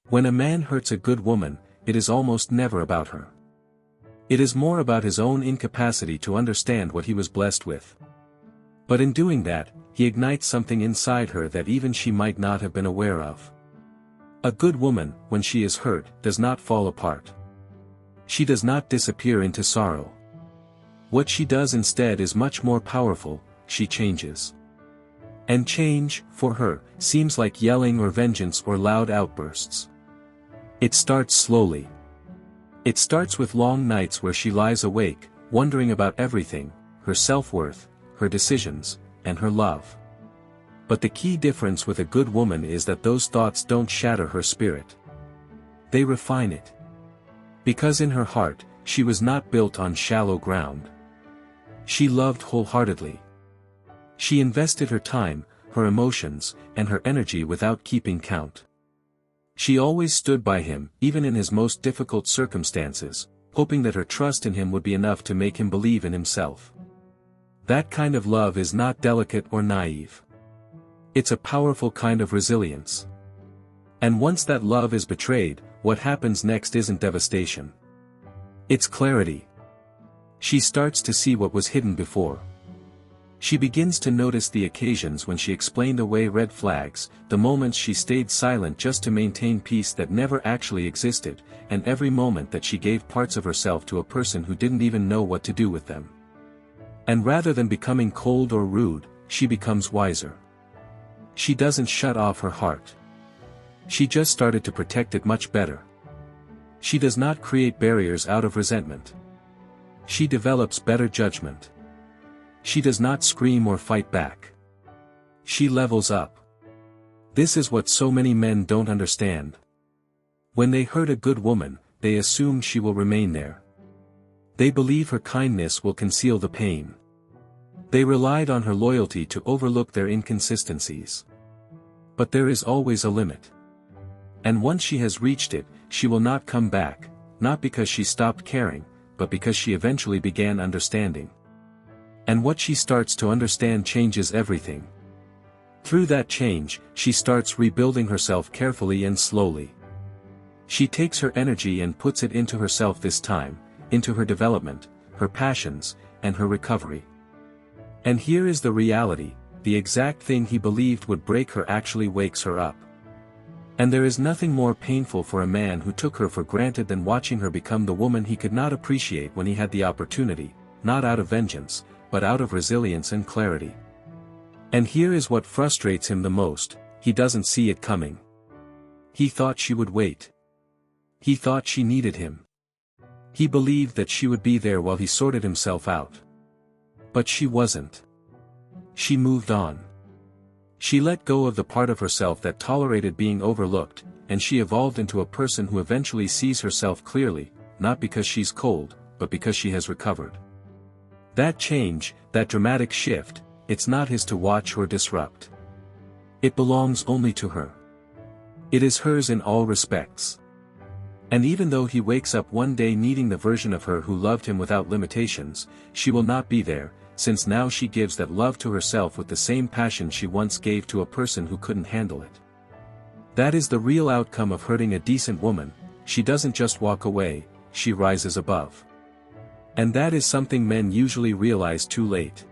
When a man hurts a good woman, it is almost never about her. It is more about his own incapacity to understand what he was blessed with. But in doing that, he ignites something inside her that even she might not have been aware of. A good woman, when she is hurt, does not fall apart. She does not disappear into sorrow. What she does instead is much more powerful, she changes. And change, for her, seems like yelling or vengeance or loud outbursts. It starts slowly. It starts with long nights where she lies awake, wondering about everything, her self-worth, her decisions, and her love. But the key difference with a good woman is that those thoughts don't shatter her spirit. They refine it. Because in her heart, she was not built on shallow ground. She loved wholeheartedly. She invested her time, her emotions, and her energy without keeping count. She always stood by him, even in his most difficult circumstances, hoping that her trust in him would be enough to make him believe in himself. That kind of love is not delicate or naive. It's a powerful kind of resilience. And once that love is betrayed, what happens next isn't devastation. It's clarity. She starts to see what was hidden before. She begins to notice the occasions when she explained away red flags, the moments she stayed silent just to maintain peace that never actually existed, and every moment that she gave parts of herself to a person who didn't even know what to do with them. And rather than becoming cold or rude, she becomes wiser. She doesn't shut off her heart. She just started to protect it much better. She does not create barriers out of resentment. She develops better judgment. She does not scream or fight back. She levels up. This is what so many men don't understand. When they hurt a good woman, they assume she will remain there. They believe her kindness will conceal the pain. They relied on her loyalty to overlook their inconsistencies. But there is always a limit. And once she has reached it, she will not come back, not because she stopped caring, but because she eventually began understanding. And what she starts to understand changes everything. Through that change, she starts rebuilding herself carefully and slowly. She takes her energy and puts it into herself this time, into her development, her passions, and her recovery. And here is the reality, the exact thing he believed would break her actually wakes her up. And there is nothing more painful for a man who took her for granted than watching her become the woman he could not appreciate when he had the opportunity, not out of vengeance, but out of resilience and clarity. And here is what frustrates him the most, he doesn't see it coming. He thought she would wait. He thought she needed him. He believed that she would be there while he sorted himself out. But she wasn't. She moved on. She let go of the part of herself that tolerated being overlooked, and she evolved into a person who eventually sees herself clearly, not because she's cold, but because she has recovered. That change, that dramatic shift, it's not his to watch or disrupt. It belongs only to her. It is hers in all respects. And even though he wakes up one day needing the version of her who loved him without limitations, she will not be there, since now she gives that love to herself with the same passion she once gave to a person who couldn't handle it. That is the real outcome of hurting a decent woman. She doesn't just walk away, she rises above. And that is something men usually realize too late.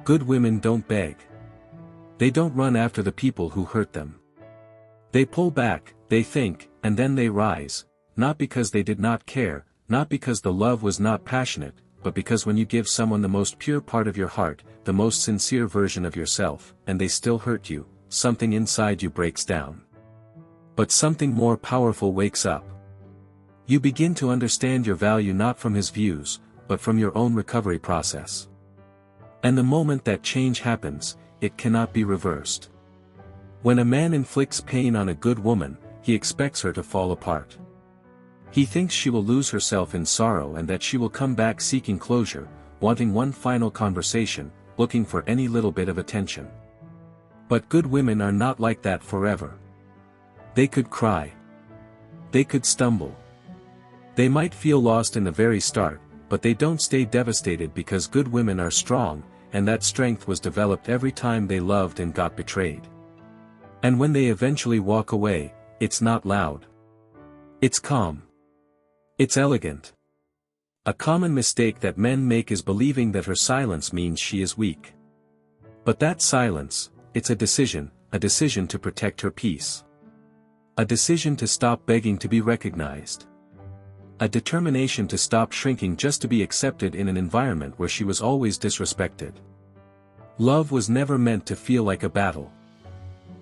Good women don't beg. They don't run after the people who hurt them. They pull back, they think, and then they rise, not because they did not care, not because the love was not passionate, but because when you give someone the most pure part of your heart, the most sincere version of yourself, and they still hurt you, something inside you breaks down. But something more powerful wakes up. You begin to understand your value not from his views, but from your own recovery process. And the moment that change happens, it cannot be reversed. When a man inflicts pain on a good woman, he expects her to fall apart. He thinks she will lose herself in sorrow and that she will come back seeking closure, wanting one final conversation, looking for any little bit of attention. But good women are not like that forever. They could cry. They could stumble. They might feel lost in the very start, but they don't stay devastated because good women are strong, and that strength was developed every time they loved and got betrayed. And when they eventually walk away, it's not loud. It's calm. It's elegant. A common mistake that men make is believing that her silence means she is weak. But that silence, it's a decision to protect her peace. A decision to stop begging to be recognized. A determination to stop shrinking just to be accepted in an environment where she was always disrespected. Love was never meant to feel like a battle.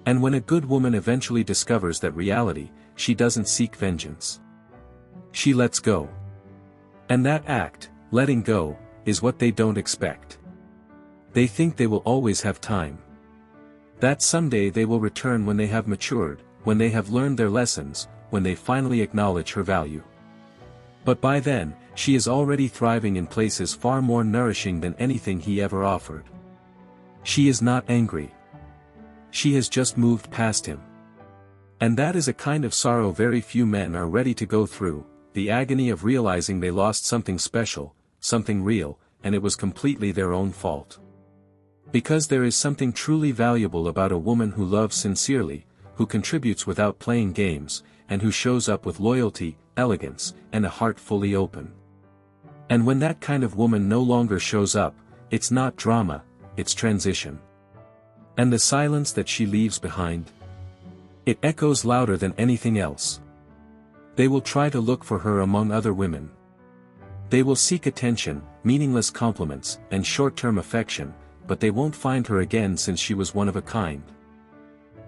And when a good woman eventually discovers that reality, she doesn't seek vengeance. She lets go. And that act, letting go, is what they don't expect. They think they will always have time. That someday they will return when they have matured, when they have learned their lessons, when they finally acknowledge her value. But by then, she is already thriving in places far more nourishing than anything he ever offered. She is not angry. She has just moved past him. And that is a kind of sorrow very few men are ready to go through, the agony of realizing they lost something special, something real, and it was completely their own fault. Because there is something truly valuable about a woman who loves sincerely, who contributes without playing games, and who shows up with loyalty, elegance, and a heart fully open. And when that kind of woman no longer shows up, it's not drama, it's transition. And the silence that she leaves behind? It echoes louder than anything else. They will try to look for her among other women. They will seek attention, meaningless compliments, and short-term affection, but they won't find her again since she was one of a kind.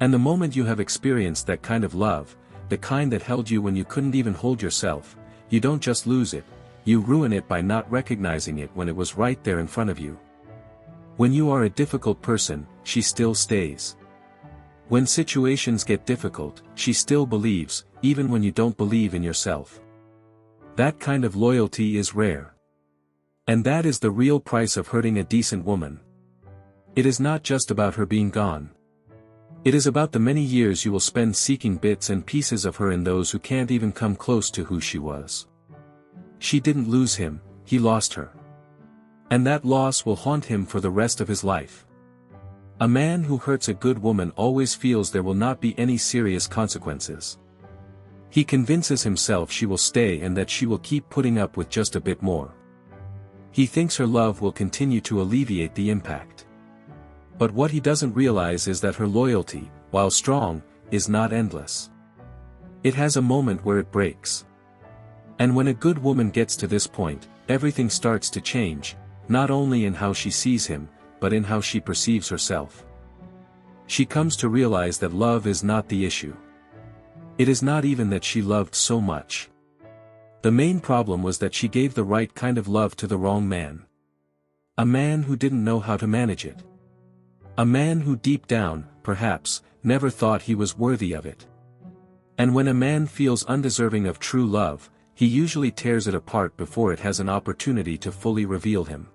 And the moment you have experienced that kind of love, the kind that held you when you couldn't even hold yourself, you don't just lose it, you ruin it by not recognizing it when it was right there in front of you. When you are a difficult person, she still stays. When situations get difficult, she still believes, even when you don't believe in yourself. That kind of loyalty is rare. And that is the real price of hurting a decent woman. It is not just about her being gone. It is about the many years you will spend seeking bits and pieces of her in those who can't even come close to who she was. She didn't lose him, he lost her. And that loss will haunt him for the rest of his life. A man who hurts a good woman always feels there will not be any serious consequences. He convinces himself she will stay and that she will keep putting up with just a bit more. He thinks her love will continue to alleviate the impact. But what he doesn't realize is that her loyalty, while strong, is not endless. It has a moment where it breaks. And when a good woman gets to this point, everything starts to change, not only in how she sees him, but in how she perceives herself. She comes to realize that love is not the issue. It is not even that she loved so much. The main problem was that she gave the right kind of love to the wrong man. A man who didn't know how to manage it. A man who deep down, perhaps, never thought he was worthy of it. And when a man feels undeserving of true love, he usually tears it apart before it has an opportunity to fully reveal him.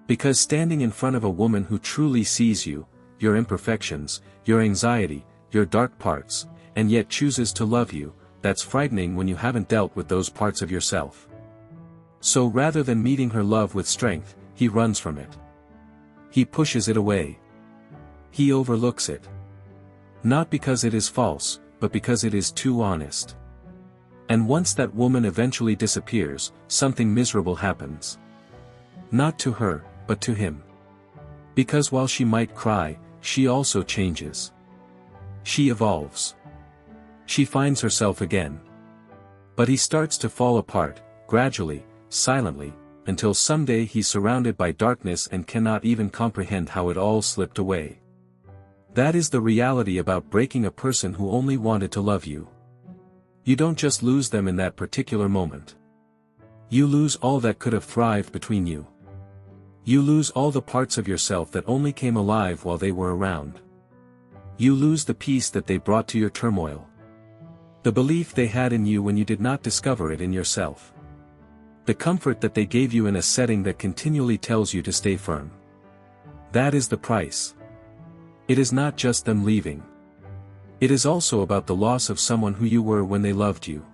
Because standing in front of a woman who truly sees you, your imperfections, your anxiety, your dark parts, and yet chooses to love you, that's frightening when you haven't dealt with those parts of yourself. So rather than meeting her love with strength, he runs from it. He pushes it away. He overlooks it. Not because it is false, but because it is too honest. And once that woman eventually disappears, something miserable happens. Not to her, but to him. Because while she might cry, she also changes. She evolves. She finds herself again. But he starts to fall apart, gradually, silently, until someday he's surrounded by darkness and cannot even comprehend how it all slipped away. That is the reality about breaking a person who only wanted to love you. You don't just lose them in that particular moment. You lose all that could have thrived between you. You lose all the parts of yourself that only came alive while they were around. You lose the peace that they brought to your turmoil. The belief they had in you when you did not discover it in yourself. The comfort that they gave you in a setting that continually tells you to stay firm. That is the price. It is not just them leaving. It is also about the loss of someone who you were when they loved you.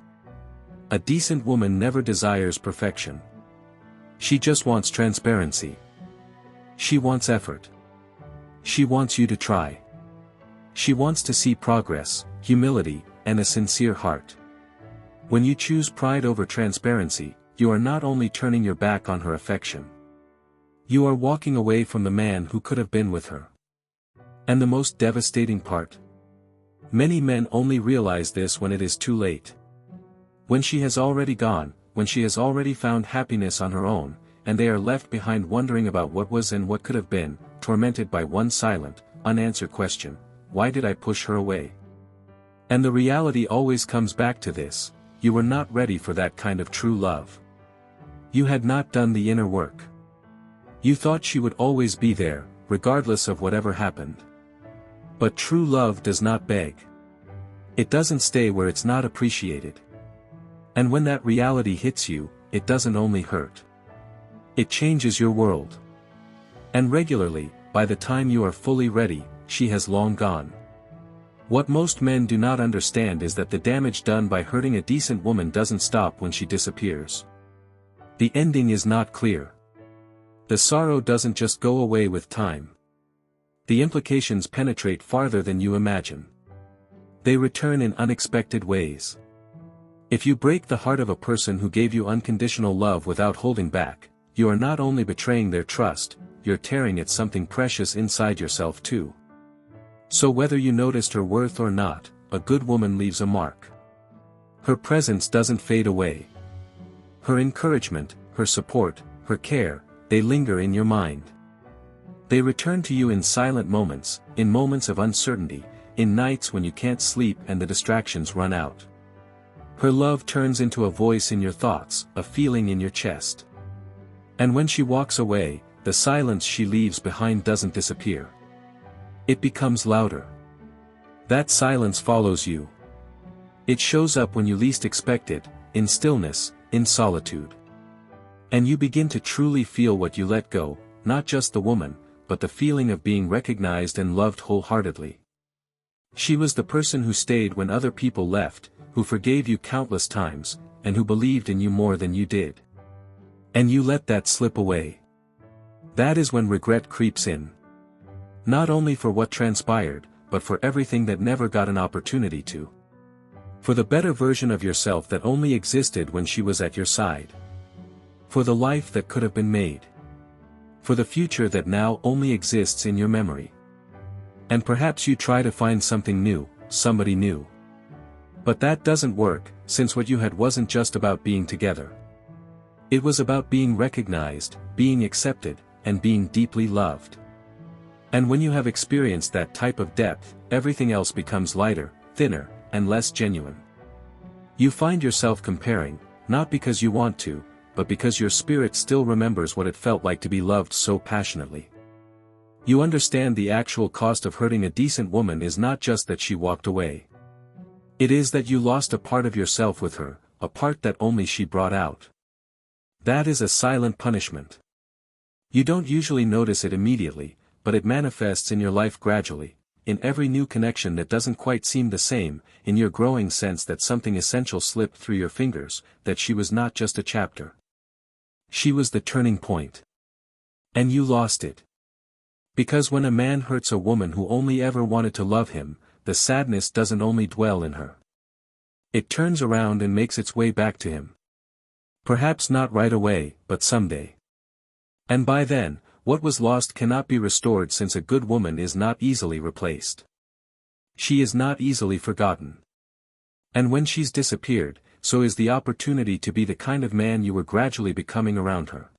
A decent woman never desires perfection. She just wants transparency. She wants effort. She wants you to try. She wants to see progress, humility, and a sincere heart. When you choose pride over transparency, you are not only turning your back on her affection. You are walking away from the man who could have been with her. And the most devastating part? Many men only realize this when it is too late. When she has already gone, when she has already found happiness on her own, and they are left behind wondering about what was and what could have been, tormented by one silent, unanswered question: why did I push her away? And the reality always comes back to this: you were not ready for that kind of true love. You had not done the inner work. You thought she would always be there, regardless of whatever happened. But true love does not beg. It doesn't stay where it's not appreciated. And when that reality hits you, it doesn't only hurt. It changes your world. And regularly, by the time you are fully ready, she has long gone. What most men do not understand is that the damage done by hurting a decent woman doesn't stop when she disappears. The ending is not clear. The sorrow doesn't just go away with time. The implications penetrate farther than you imagine. They return in unexpected ways. If you break the heart of a person who gave you unconditional love without holding back, you are not only betraying their trust, you're tearing at something precious inside yourself too. So whether you noticed her worth or not, a good woman leaves a mark. Her presence doesn't fade away. Her encouragement, her support, her care, they linger in your mind. They return to you in silent moments, in moments of uncertainty, in nights when you can't sleep and the distractions run out. Her love turns into a voice in your thoughts, a feeling in your chest. And when she walks away, the silence she leaves behind doesn't disappear. It becomes louder. That silence follows you. It shows up when you least expect it, in stillness, in solitude. And you begin to truly feel what you let go, not just the woman, but the feeling of being recognized and loved wholeheartedly. She was the person who stayed when other people left, who forgave you countless times, and who believed in you more than you did. And you let that slip away. That is when regret creeps in. Not only for what transpired, but for everything that never got an opportunity to. For the better version of yourself that only existed when she was at your side. For the life that could have been made. For the future that now only exists in your memory. And perhaps you try to find something new, somebody new. But that doesn't work, since what you had wasn't just about being together. It was about being recognized, being accepted, and being deeply loved. And when you have experienced that type of depth, everything else becomes lighter, thinner, and less genuine. You find yourself comparing, not because you want to, but because your spirit still remembers what it felt like to be loved so passionately. You understand the actual cost of hurting a decent woman is not just that she walked away. It is that you lost a part of yourself with her, a part that only she brought out. That is a silent punishment. You don't usually notice it immediately, but it manifests in your life gradually, in every new connection that doesn't quite seem the same, in your growing sense that something essential slipped through your fingers, that she was not just a chapter. She was the turning point. And you lost it. Because when a man hurts a woman who only ever wanted to love him, the sadness doesn't only dwell in her. It turns around and makes its way back to him. Perhaps not right away, but someday. And by then, what was lost cannot be restored, since a good woman is not easily replaced. She is not easily forgotten. And when she's disappeared, so is the opportunity to be the kind of man you were gradually becoming around her.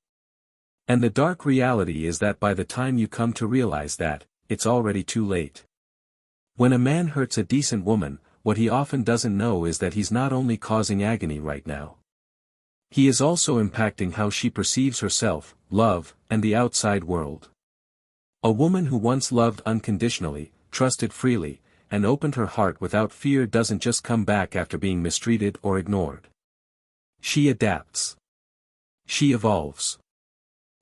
And the dark reality is that by the time you come to realize that, it's already too late. When a man hurts a decent woman, what he often doesn't know is that he's not only causing agony right now. He is also impacting how she perceives herself, love, and the outside world. A woman who once loved unconditionally, trusted freely, and opened her heart without fear doesn't just come back after being mistreated or ignored. She adapts. She evolves.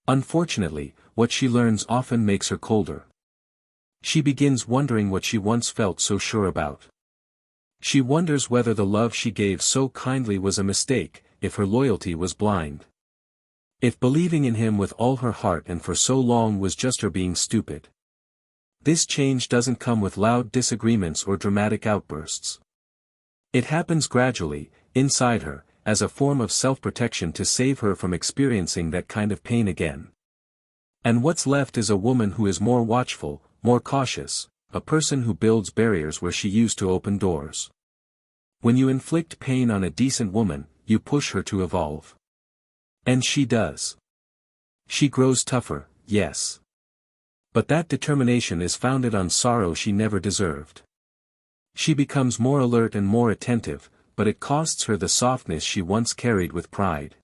Unfortunately, what she learns often makes her colder. She begins wondering what she once felt so sure about. She wonders whether the love she gave so kindly was a mistake, if her loyalty was blind. If believing in him with all her heart and for so long was just her being stupid. This change doesn't come with loud disagreements or dramatic outbursts. It happens gradually, inside her, as a form of self-protection to save her from experiencing that kind of pain again. And what's left is a woman who is more watchful, more cautious, a person who builds barriers where she used to open doors. When you inflict pain on a decent woman, you push her to evolve. And she does. She grows tougher, yes. But that determination is founded on sorrow she never deserved. She becomes more alert and more attentive, but it costs her the softness she once carried with pride.